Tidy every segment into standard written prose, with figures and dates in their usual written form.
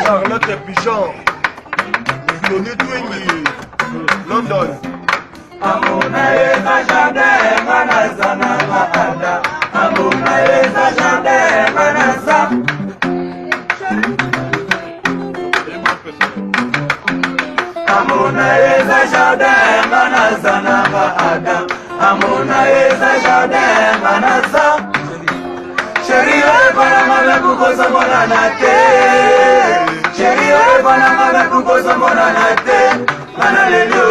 Charlotte Pigeon, Tony Twingy, London. Amuna eza jardin manazana maada. Amuna eza jardin manaza. Amuna eza jardin manazana maada. Amuna eza jardin manaza. Chérie, voilà ma kukosa mona nate. Chérie, voilà ma kukosa mona nate. Manalelo.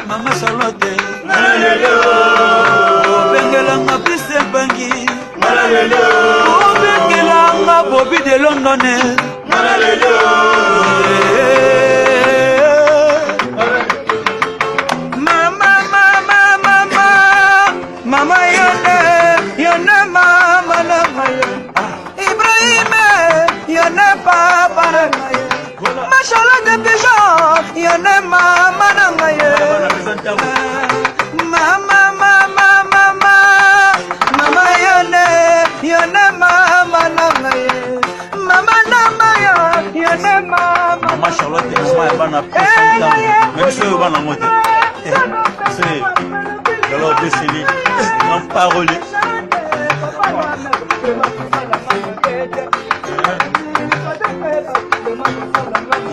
Mama Charlotte, Bengelanga piste bangi, Bengelanga Bobby de London, Mama yone mama na Ibrahim yone papa na Machallah de Pigeon yone mama na Mama yone mama na Mama na yone mama. Mama Charlotte is my bana present. Même si on va en monter. C'est de l'ordre de Céline. Non parole.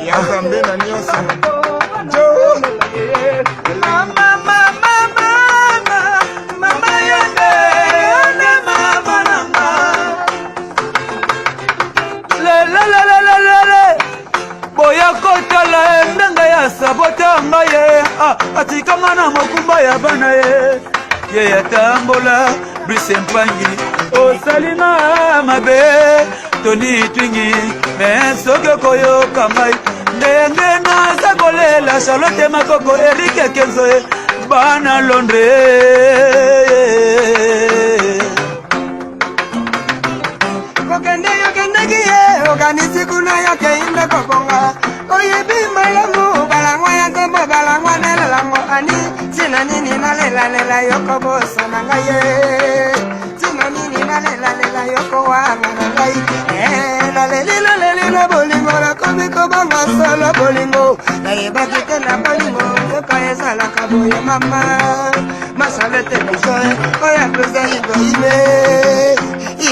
Yazambe na nyonso. Mama yone mama nanga. Le boya kotala ndanga ya sabota ngaye atikanga na mokumba ya bana ye yatambola Brice Mpangi osalina mabe Tony Twingi mesoke koyoka ngai ndenge naza kolela Charlotte Makoko Eric Kenzo bana Londres kokende yokendeki ye okanisi kuna yoke inde kokonga oyebi mayangu balangwa ya nzembo balangwa nelelango ani tina nini nalelalela yoko boso na ngai ye tina nini nalelalela yoko wanga na ngai nalelilolelila bolingo nakomi kobanga solo bolingo nayebaki te na bolingo yoka ezalaka boye mama Charlotte Pigeon oya kozali boyime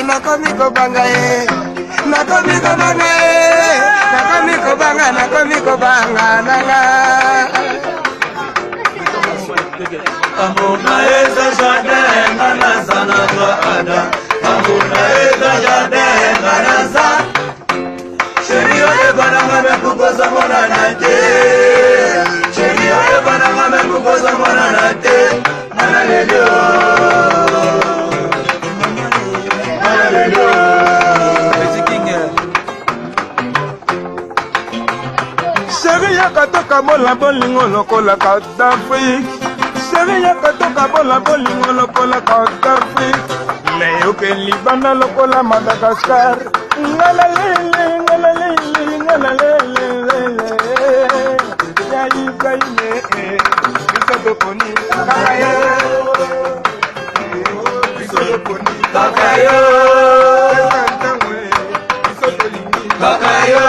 nakomi kobanga nakomi kobanga nanga Amuna eza jardin manazana ada Amuna eza jardin manaza Chérie oye bana ngame kukosa mona nate Chérie oye bana ngame kukosa mona nate Manalelo Chérie yakatoka bola bolingo lokola Kadhafi Chérie yakatoka bola bolingo lokola Kadhafi nayoke libanda lokola Madagascar ngalalele ngalalele ngalalele yaikaine bisotoponi kakayo bisotoponi kakayo kakayo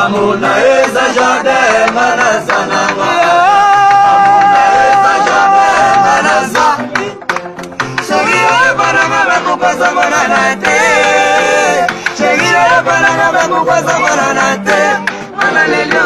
amona eza jardin manazana amona eza jardin manaza Shagiro banana bakukosa bananate Shagiro banana bakukosa bananate Manalelo